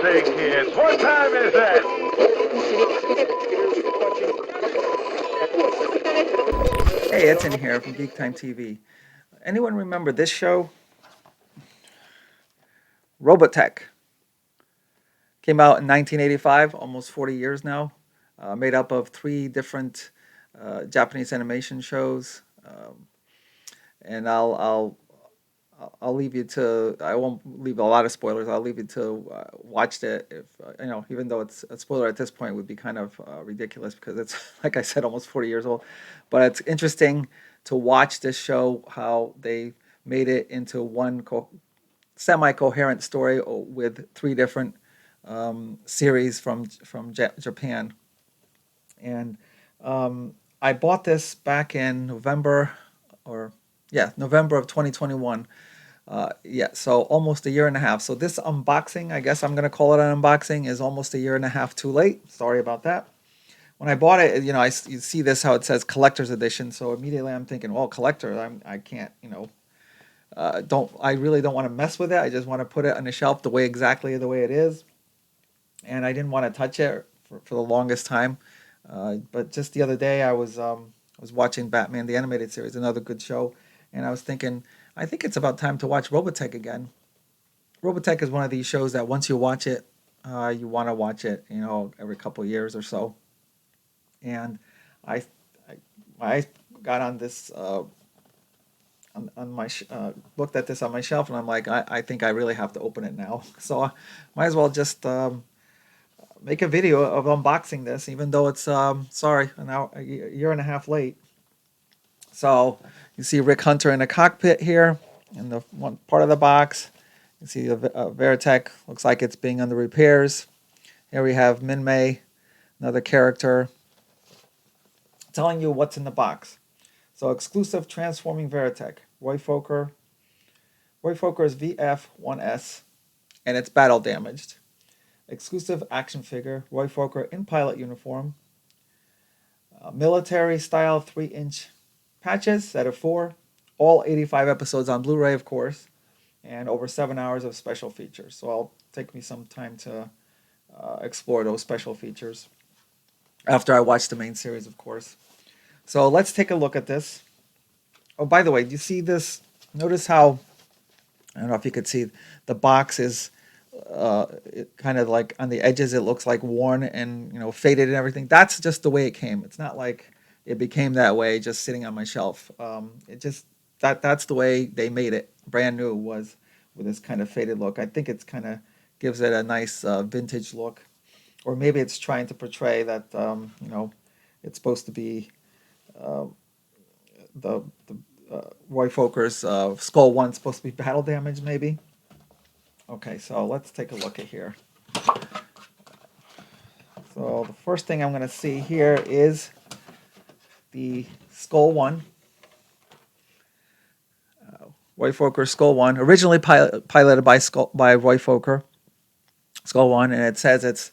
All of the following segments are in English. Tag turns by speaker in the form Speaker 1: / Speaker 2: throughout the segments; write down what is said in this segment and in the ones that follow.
Speaker 1: say, kids, what time is it?
Speaker 2: Hey, it's in here from GeekTime TV. Anyone remember this show? Robotech came out in 1985, almost 40 years now. Made up of three different Japanese animation shows, and I'll leave you to. I won't leave a lot of spoilers. I'll leave you to watch it. If even though it's a spoiler at this point, would be kind of ridiculous because it's like I said, almost 40 years old. But it's interesting to watch this show how they made it into one semi-coherent story with three different series from Japan. And I bought this back in November, or yeah, November of 2021. Yeah, so almost a year and a half. So this unboxing, I guess I'm gonna call it an unboxing, is almost a year and a half too late. Sorry about that. When I bought it, you see this how it says collector's edition. So immediately I'm thinking, well, collector, I can't, don't I really don't want to mess with it. I just want to put it on the shelf exactly the way it is, and I didn't want to touch it for the longest time. But just the other day, I was watching Batman the Animated Series, another good show, and I was thinking, I think it's about time to watch Robotech again. Robotech is one of these shows that once you watch it, you want to watch it, every couple of years or so. And I, I, I got on this on my looked at this on my shelf, and I'm like, I think I really have to open it now. So I might as well just make a video of unboxing this, even though it's sorry, a year and a half late. So you see Rick Hunter in the cockpit here in the one part of the box. You see the Veritech looks like it's being under repairs. Here we have Min May, another character, telling you what's in the box. So exclusive transforming Veritech, Roy Fokker. Roy Fokker is VF1S, and it's battle damaged. Exclusive action figure, Roy Fokker in pilot uniform. Military style 3-inch patches, set of 4. All 85 episodes on Blu-ray, of course, and over 7 hours of special features. So I'll take me some time to explore those special features after I watch the main series, of course. So let's take a look at this. Oh, by the way, do you see this? Notice how, I don't know if you could see, the box is kind of like on the edges. It looks like worn and faded and everything. That's just the way it came. It's not like it became that way just sitting on my shelf. It just that's the way they made it. Brand new was with this kind of faded look. I think it's kind of gives it a nice vintage look, or maybe it's trying to portray that it's supposed to be the Roy Fokker's Skull One supposed to be battle damage, maybe. Okay, so let's take a look at here. So the first thing I'm going to see here is the Skull One. Roy Fokker Skull One, originally piloted by Roy Fokker, Skull One, and it says it's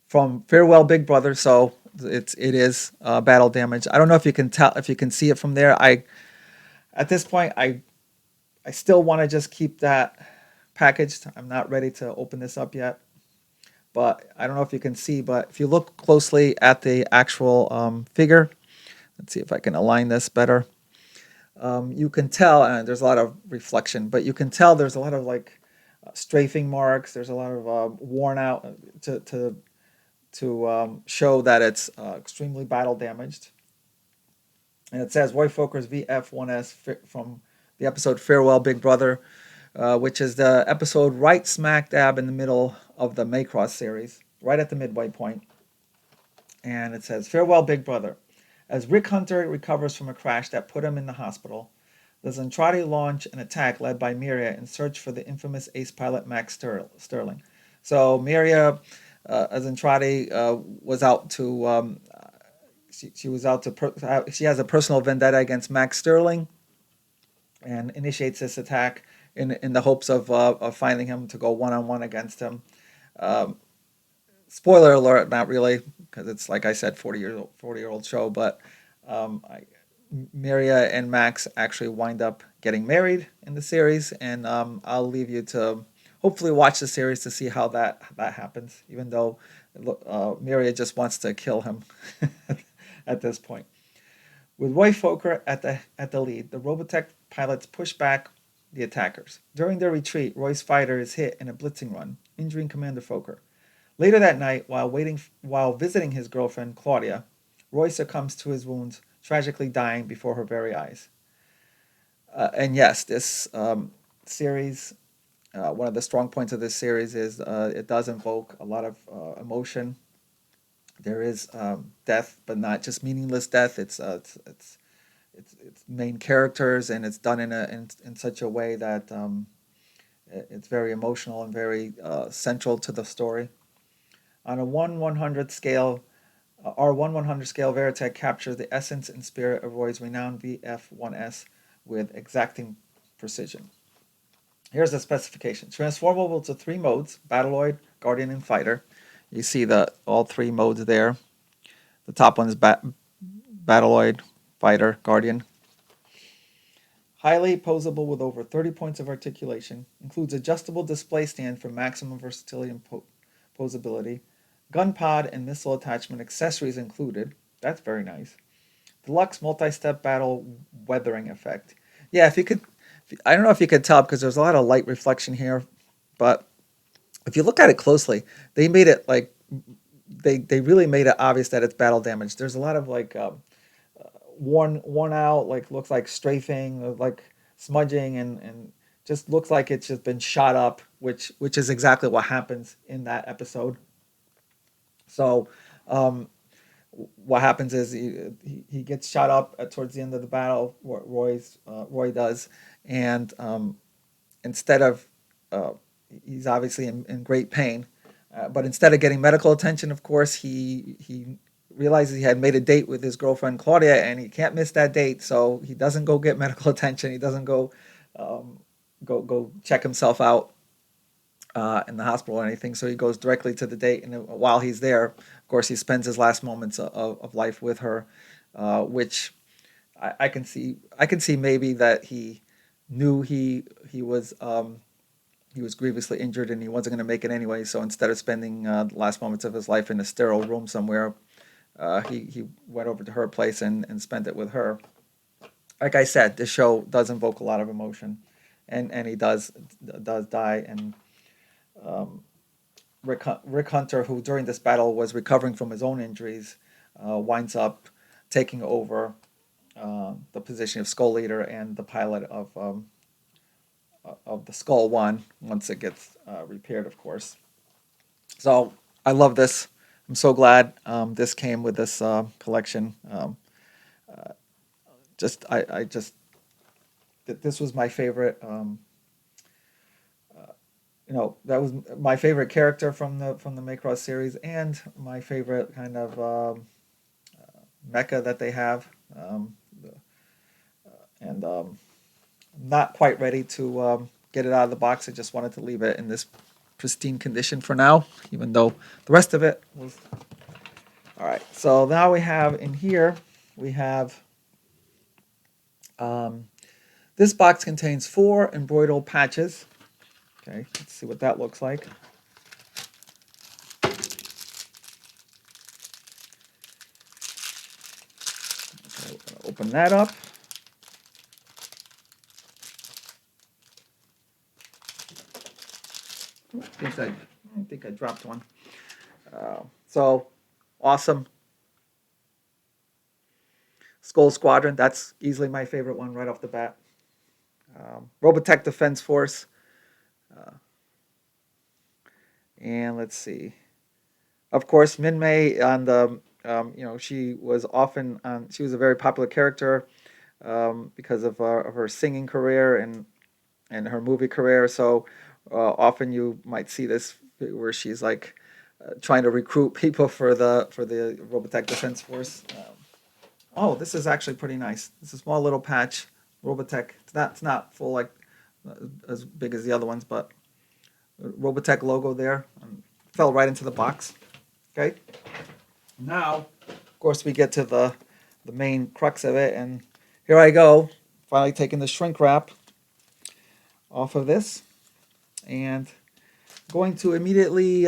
Speaker 2: from Farewell Big Brother, so it is battle damage. I don't know if you can tell, if you can see it from there. At this point I still want to just keep that packaged. I'm not ready to open this up yet, but I don't know if you can see. But if you look closely at the actual figure, let's see if I can align this better. You can tell, and there's a lot of reflection, but you can tell there's a lot of like strafing marks. There's a lot of worn out to show that it's extremely battle damaged. And it says Roy Fokker's VF1S from the episode Farewell Big Brother, which is the episode right smack dab in the middle of the Macross series, right at the midway point. And it says Farewell Big Brother. As Rick Hunter recovers from a crash that put him in the hospital, the Zentradi launch an attack led by Miria in search for the infamous ace pilot Max Sterling. So Miria, Zentradi, was out to she was out to she has a personal vendetta against Max Sterling, and initiates this attack in the hopes of finding him to go one-on-one against him. Um, Spoiler alert, not really, because it's like I said, 40-year-old show. But Miria and Max actually wind up getting married in the series, and I'll leave you to hopefully watch the series to see how that happens. Even though Miria just wants to kill him at this point. With Roy Fokker at the lead, the Robotech pilots push back the attackers. During their retreat, Roy's fighter is hit in a blitzing run, injuring Commander Fokker. Later that night, while visiting his girlfriend Claudia, Roy succumbs to his wounds, tragically dying before her very eyes. And yes, this series, one of the strong points of this series is it does invoke a lot of emotion. There is death, but not just meaningless death. It's main characters, and it's done in such a way that it's very emotional and very central to the story. On a 1/100 scale, our 1/100 scale, Veritech captures the essence and spirit of Roy's renowned VF-1S with exacting precision. Here's the specification. Transformable to three modes: Battleoid, Guardian, and Fighter. You see all three modes there. The top one is Battleoid, Fighter, Guardian. Highly posable with over 30 points of articulation. Includes adjustable display stand for maximum versatility and posability. Gun pod and missile attachment accessories included. That's very nice. Deluxe multi-step battle weathering effect. Yeah, if you could, I don't know if you could tell because there's a lot of light reflection here, but if you look at it closely, they made it like they really made it obvious that it's battle damage. There's a lot of like worn out, like looks like strafing, like smudging, and just looks like it's just been shot up, which is exactly what happens in that episode. So what happens is he gets shot up towards the end of the battle. Roy does, and instead of he's obviously in great pain, but instead of getting medical attention, of course, he realizes he had made a date with his girlfriend Claudia, and he can't miss that date, so he doesn't go get medical attention. He doesn't go check himself out in the hospital or anything. So he goes directly to the date, and while he's there, of course, he spends his last moments of life with her, which I can see. I can see maybe that he knew he was grievously injured and he wasn't going to make it anyway. So instead of spending the last moments of his life in a sterile room somewhere, he went over to her place and spent it with her. Like I said, this show does invoke a lot of emotion, and he does die. And Rick Hunter, who during this battle was recovering from his own injuries, winds up taking over the position of Skull Leader and the pilot of the Skull One once it gets repaired, of course. So I love this. I'm so glad this came with this collection. I just this was my favorite. That was my favorite character from the macross series, and my favorite kind of mecha that they have. And not quite ready to get it out of the box. I just wanted to leave it in this pristine condition for now, even though the rest of it was all right. So now we have in here this box contains 4 embroidered patches. Okay, let's see what that looks like. Okay, open that up. I think I dropped one. So awesome. Skull Squadron, that's easily my favorite one right off the bat. Robotech Defense Force. And let's see. Of course, Min-Mei on the, she was she was a very popular character because of her singing career and her movie career. So often you might see this where she's like trying to recruit people for the Robotech Defense Force. Oh, this is actually pretty nice. It's a small little patch. Robotech. It's not full like as big as the other ones, but Robotech logo there. Fell right into the box. Okay. Now, of course, we get to the main crux of it, and here I go, finally taking the shrink wrap off of this, and going to immediately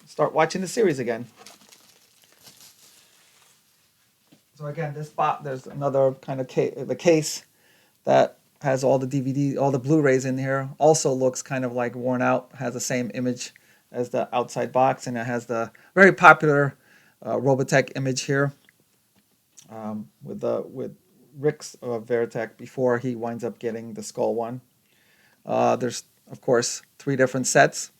Speaker 2: start watching the series again. So again, this box, there's another kind of the case that has all the DVD, all the Blu-rays in here. Also looks kind of like worn out. Has the same image as the outside box, and it has the very popular Robotech image here with Rick's Veritech before he winds up getting the Skull one. There's of course 3 different sets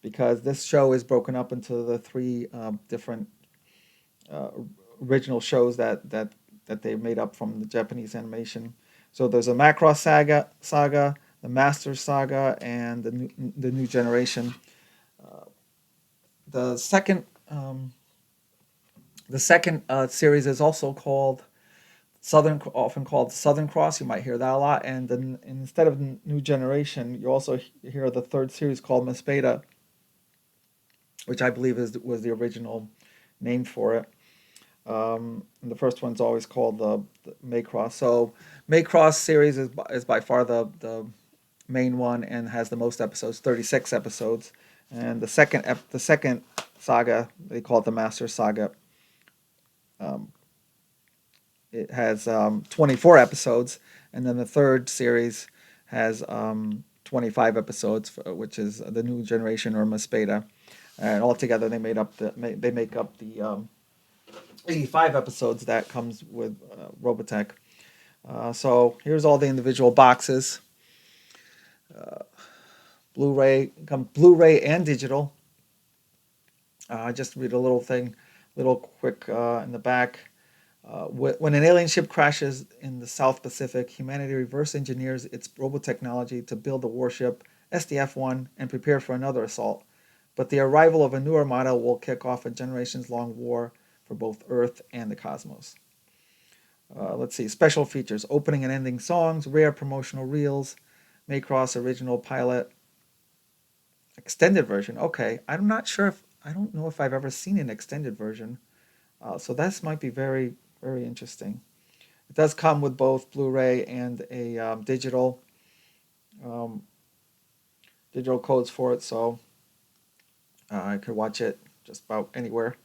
Speaker 2: because this show is broken up into the 3 different uh, original shows that they made up from the Japanese animation. So there's a Macross saga, the Master saga, and the New Generation. The second series is also called often called Southern Cross. You might hear that a lot. And then instead of New Generation, you also hear the third series called mospeada, which I believe was the original name for it. And the first one's always called the macross. So macross series is by far the main one and has the most episodes, 36 episodes. And the second saga, they call it the Master Saga. Um, it has 24 episodes, and then the third series has 25 episodes, which is the New Generation or Mospeada. And altogether, they make up the 85 episodes that comes with Robotech. So here's all the individual boxes. Blu-ray and digital. Just read a little quick in the back. When an alien ship crashes in the South Pacific, humanity reverse engineers its robotechnology to build a warship, SDF-1, and prepare for another assault. But the arrival of a new armada will kick off a generations-long war for both Earth and the cosmos. Let's see, special features, opening and ending songs, rare promotional reels, Macross original pilot, extended version. Okay, I don't know if I've ever seen an extended version. So this might be very, very interesting. It does come with both Blu-ray and a um, digital codes for it, so I could watch it just about anywhere.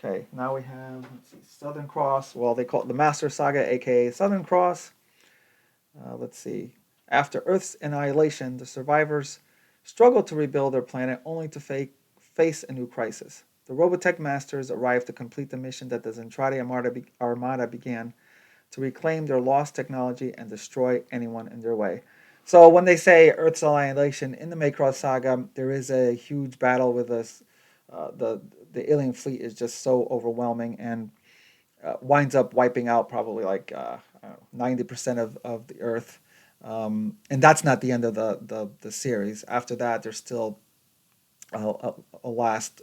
Speaker 2: Okay, now we have let's see, Southern Cross. Well, they call it the Master Saga, aka Southern Cross. Let's see. After Earth's annihilation, the survivors struggle to rebuild their planet only to face a new crisis. The Robotech Masters arrive to complete the mission that the Zentradi Armada began to reclaim their lost technology and destroy anyone in their way. So when they say Earth's annihilation in the Macross Saga, there is a huge battle with us. The alien fleet is just so overwhelming and winds up wiping out probably like 90% of the Earth. And that's not the end of the series. After that, there's still a last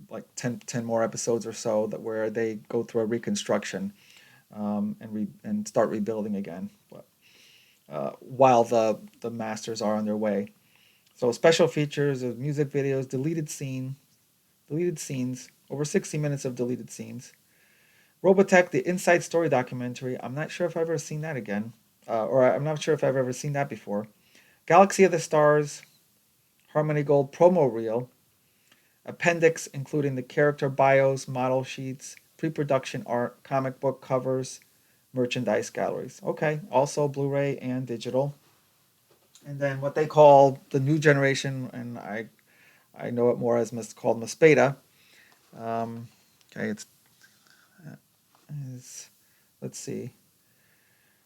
Speaker 2: like 10 more episodes or so where they go through a reconstruction and start rebuilding again. But while the masters are on their way. So special features of music videos, deleted scenes, over 60 minutes of deleted scenes. Robotech, the Inside Story documentary. I'm not sure if I've ever seen that again, or I'm not sure if I've ever seen that before. Galaxy of the Stars, Harmony Gold promo reel, appendix including the character bios, model sheets, pre-production art, comic book covers, merchandise galleries. Okay, also Blu-ray and digital. And then what they call the new generation, and I know it more as called Mospeada. Okay, it's let's see.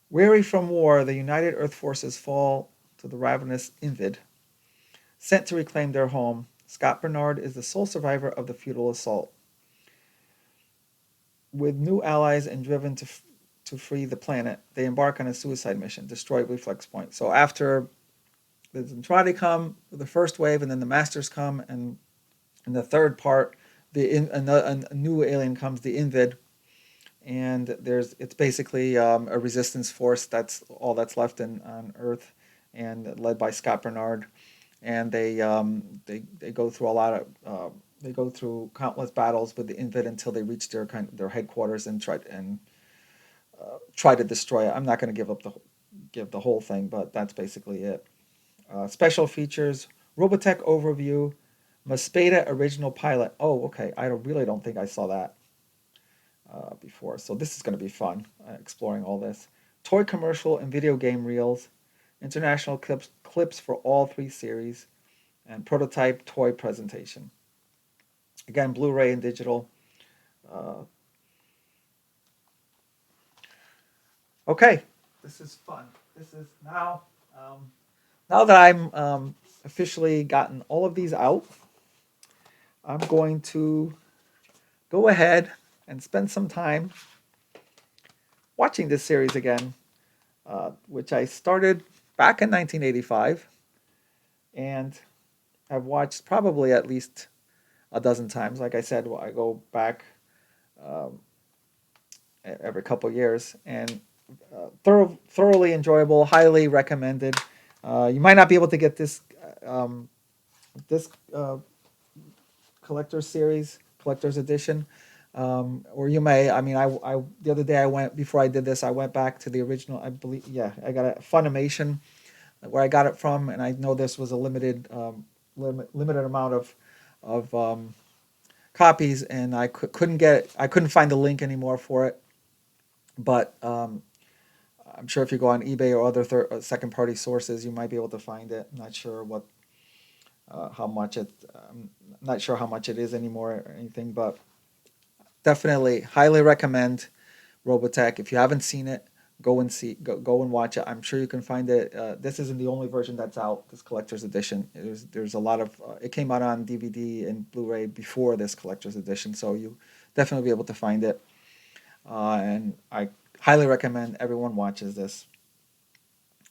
Speaker 2: Weary from war, the United Earth forces fall to the ravenous Invid, sent to reclaim their home. Scott Bernard is the sole survivor of the futile assault. With new allies and driven to free the planet, they embark on a suicide mission, destroy Reflex Point. So after the Zentradi come, the first wave, and then the Masters come, and in the third part, a new alien comes, the Invid, and it's basically a resistance force that's all that's left on Earth, and led by Scott Bernard, and they go through a lot of they go through countless battles with the Invid until they reach their headquarters and try to destroy it. I'm not going to give the whole thing, but that's basically it. Special features, Robotech overview, mospeada original pilot. Oh, okay. Really don't think I saw that before. So this is going to be fun, exploring all this. Toy commercial and video game reels, international clips for all 3 series, and prototype toy presentation. Again, Blu-ray and digital. Uh, okay, this is fun. This is now. Now that I'm officially gotten all of these out, I'm going to go ahead and spend some time watching this series again, which I started back in 1985, and I've watched probably at least a dozen times. Like I said, I go back um, every couple years, and thoroughly enjoyable, highly recommended. You might not be able to get this collector's edition, or you may. I mean, I the other day I went before I did this. I went back to the original. I believe, yeah, I got a Funimation where I got it from, and I know this was a limited amount of copies, and I couldn't find the link anymore for it. But I'm sure if you go on eBay or other second party sources, you might be able to find it. I'm not sure how much it. I'm not sure how much it is anymore or anything, but definitely highly recommend Robotech. If you haven't seen it, go and watch it. I'm sure you can find it. This isn't the only version that's out. This collector's edition. There's a lot of. It came out on DVD and Blu-ray before this collector's edition, so you definitely be able to find it. And I highly recommend everyone watches this,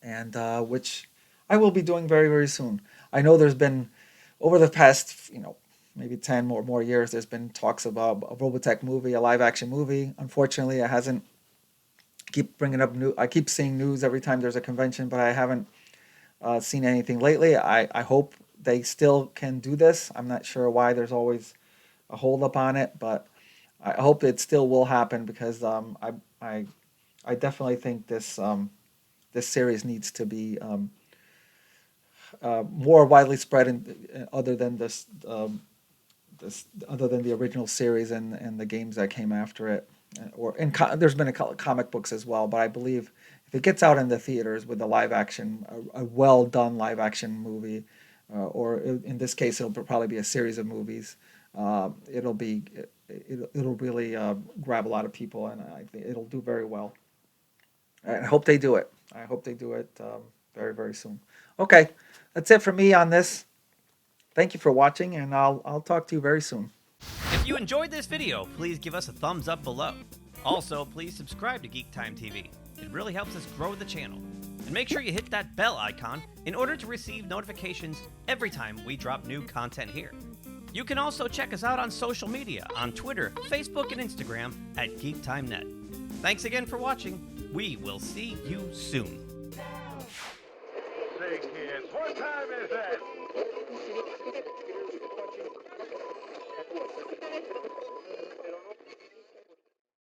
Speaker 2: and which I will be doing very, very soon. I know there's been over the past, maybe 10 more years, there's been talks about a Robotech movie, a live action movie. Unfortunately, it hasn't. I keep seeing news every time there's a convention, but I haven't seen anything lately. I hope they still can do this. I'm not sure why there's always a hold up on it, but I hope it still will happen, because I definitely think this series needs to be more widely spread other than other than the original series and the games that came after it. There's been comic books as well, but I believe if it gets out in the theaters with a live action, a well done live action movie, or in this case it'll probably be a series of movies, it'll really grab a lot of people, and I think it'll do very well. I hope they do it. I hope they do it very, very soon. Okay, that's it for me on this. Thank you for watching, and I'll talk to you very soon.
Speaker 3: If you enjoyed this video, please give us a thumbs up below. Also, please subscribe to GeekTime TV. It really helps us grow the channel. And make sure you hit that bell icon in order to receive notifications every time we drop new content here. You can also check us out on social media on Twitter, Facebook, and Instagram at GeekTimeNet. Thanks again for watching. We will see you soon.
Speaker 1: Say, kids, what time is that?